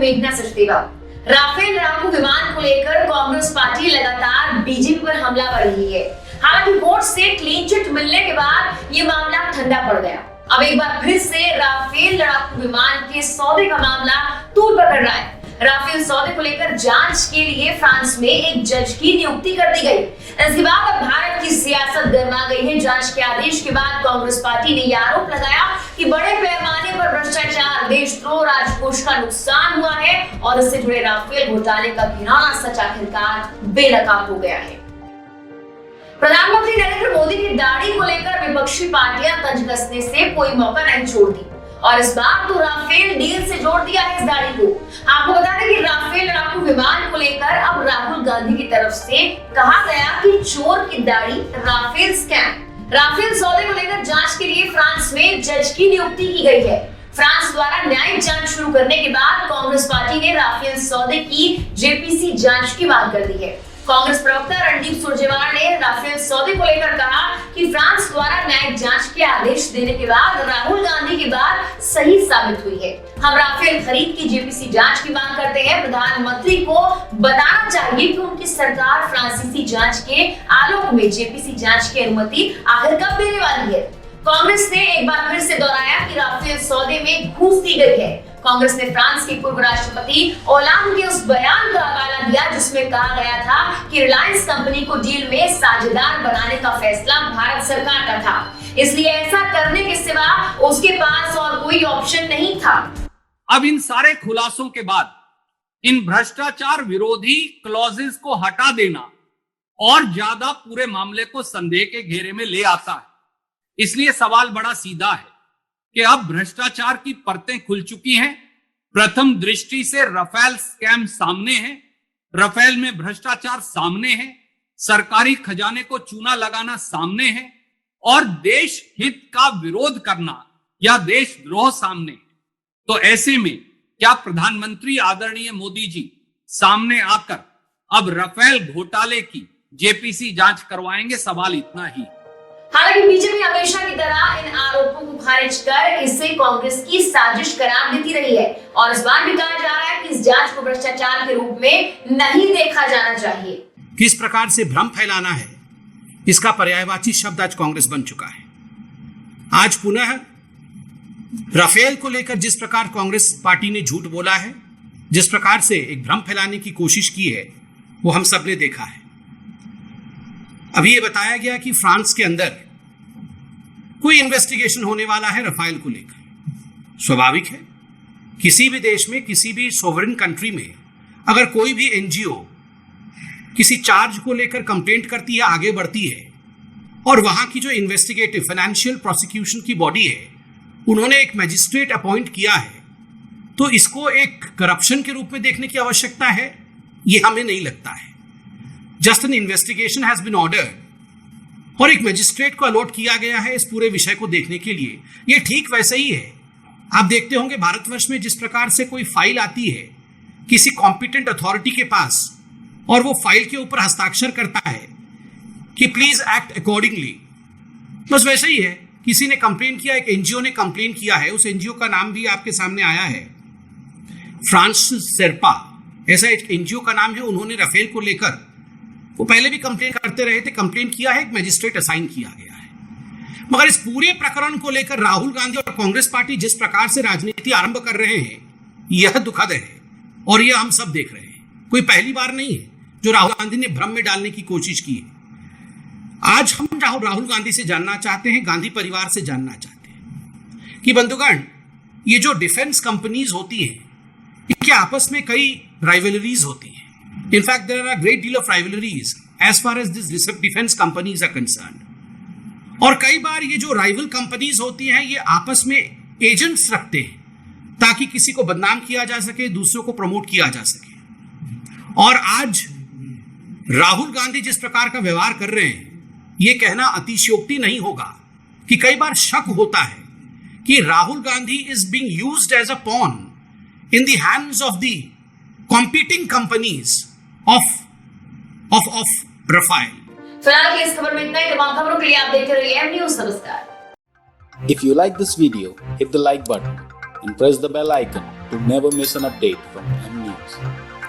मेघना सचदेवा। राफेल लड़ाकू विमान को लेकर कांग्रेस पार्टी लगातार बीजेपी पर हमला कर रही है। हालांकि कोर्ट से क्लीन चिट मिलने के बाद ये मामला ठंडा पड़ गया। अब एक बार फिर से राफेल लड़ाकू विमान के सौदे का मामला तूल पकड़ रहा है। राफेल सौदे को लेकर जांच के लिए फ्रांस में एक जज की नियुक्ति कर दी गई। इसके बाद अब भारत की सियासत गर्मा गई है। जांच के आदेश के बाद कांग्रेस पार्टी ने यह आरोप लगाया कि बड़े पैमाने पर भ्रष्टाचार, देशद्रोह, राजकोष का नुकसान हुआ है और इससे जुड़े राफेल घोटाले का घिनौना सच आखिरकार बेनकाब हो गया है। प्रधानमंत्री नरेंद्र मोदी की दाढ़ी को लेकर विपक्षी पार्टियां तंज कसने से कोई मौका नहीं छोड़ती और इस बार तो राफेल डील से जोड़ दिया है इस दाढ़ी को। आपको बता दें कि राफेल लड़ाकू विमान को लेकर अब राहुल गांधी की तरफ से कहा गया कि चोर की दाढ़ी राफेल स्कैम। राफेल सौदे को लेकर जांच के लिए फ्रांस में जज की नियुक्ति की गई है। फ्रांस द्वारा न्यायिक जांच शुरू करने के बाद कांग्रेस पार्टी ने राफेल सौदे की जेपीसी जांच की मांग कर दी है। कांग्रेस प्रवक्ता रणदीप सुरजेवाला ने राफेल सौदे को लेकर कहा कि फ्रांस द्वारा न्यायिक जांच के आदेश देने के बाद राहुल गांधी की बात सही साबित हुई है। हम राफेल खरीद की जेपीसी जांच की मांग करते हैं। प्रधानमंत्री को बताना चाहिए कि उनकी सरकार फ्रांसीसी जांच के आलोक में जेपीसी जांच की अनुमति आखिर कब देने वाली है। कांग्रेस ने एक बार फिर से दोहराया कि राफेल सौदे में घूस दी गई है। कांग्रेस ने फ्रांस के पूर्व राष्ट्रपति ओलांद के उस बयान का हवाला दिया जिसमें कहा गया था कि रिलायंस कंपनी को डील में साझेदार बनाने का फैसला भारत सरकार का था, इसलिए ऐसा करने के सिवा उसके पास और कोई ऑप्शन नहीं था। अब इन सारे खुलासों के बाद इन भ्रष्टाचार विरोधी क्लॉजेस को हटा देना और ज्यादा पूरे मामले को संदेह के घेरे में ले आता है। इसलिए सवाल बड़ा सीधा है कि अब भ्रष्टाचार की परतें खुल चुकी हैं। प्रथम दृष्टि से राफेल स्कैम सामने है, राफेल में भ्रष्टाचार सामने है, सरकारी खजाने को चूना लगाना सामने है और देश हित का विरोध करना या देशद्रोह सामने है। तो ऐसे में क्या प्रधानमंत्री आदरणीय मोदी जी सामने आकर अब राफेल घोटाले की जेपीसी जांच करवाएंगे? सवाल इतना ही। हालांकि बीजेपी हमेशा की तरह इन आरोपों को खारिज कर इसे कांग्रेस की साजिश करार देती रही है और इस बार भी कहा जा रहा है कि इस जांच को भ्रष्टाचार के रूप में नहीं देखा जाना चाहिए। किस प्रकार से भ्रम फैलाना है, इसका पर्यायवाची शब्द आज कांग्रेस बन चुका है। आज पुनः राफेल को लेकर जिस प्रकार कांग्रेस पार्टी ने झूठ बोला है, जिस प्रकार से एक भ्रम फैलाने की कोशिश की है, वो हम सब ने देखा है। अभी ये बताया गया कि फ्रांस के अंदर कोई इन्वेस्टिगेशन होने वाला है राफेल को लेकर। स्वाभाविक है, किसी भी देश में, किसी भी सोवरेन कंट्री में अगर कोई भी एनजीओ किसी चार्ज को लेकर कंप्लेंट करती है, आगे बढ़ती है और वहां की जो इन्वेस्टिगेटिव फाइनेंशियल प्रोसिक्यूशन की बॉडी है, उन्होंने एक मैजिस्ट्रेट अपॉइंट किया है, तो इसको एक करप्शन के रूप में देखने की आवश्यकता है, ये हमें नहीं लगता है। Just an investigation has been ordered और एक मैजिस्ट्रेट को अलॉट किया गया है इस पूरे विषय को देखने के लिए। ये ठीक वैसे ही है। आप देखते होंगे भारतवर्ष में जिस प्रकार से कोई फाइल आती है किसी कॉम्पिटेंट अथॉरिटी के पास और वो फाइल के ऊपर हस्ताक्षर करता है कि प्लीज एक्ट अकॉर्डिंगली, बस वैसे ही है। किसी ने कंप्लेन किया, एक एनजीओ ने कंप्लेन किया है, उस एनजीओ का नाम भी आपके सामने आया है, फ्रांस शेरपा ऐसा एक एनजीओ का नाम है। उन्होंने राफेल को लेकर, वो पहले भी कंप्लेन करते रहे थे, कंप्लेन किया है, एक मैजिस्ट्रेट असाइन किया गया है। मगर इस पूरे प्रकरण को लेकर राहुल गांधी और कांग्रेस पार्टी जिस प्रकार से राजनीति आरंभ कर रहे हैं, यह दुखद है और यह हम सब देख रहे हैं। कोई पहली बार नहीं है जो राहुल गांधी ने भ्रम में डालने की कोशिश की है। आज हम राहुल गांधी से जानना चाहते हैं, गांधी परिवार से जानना चाहते हैं कि बंधुगण, ये जो डिफेंस कंपनीज होती हैं, इनके आपस में कई राइवलरीज होती हैं। In fact, there are a great deal of rivalries as far as these defense companies are concerned. और कई बार ये जो राइवल कंपनीज होती हैं, ये आपस में एजेंट्स रखते हैं ताकि किसी को बदनाम किया जा सके, दूसरों को प्रमोट किया जा सके। और आज राहुल गांधी जिस प्रकार का व्यवहार कर रहे हैं, ये कहना अतिशयोक्ति नहीं होगा कि कई बार शक होता है कि Rahul Gandhi is being used as a pawn in the hands of the competing companies of Rafael. फिलहाल की इस खबर में इतना ही। तमाम खबरों के लिए आप देखते रहिए एम न्यूज़। नमस्कार। If you like this video, hit the like button and press the bell icon to never miss an update from M News.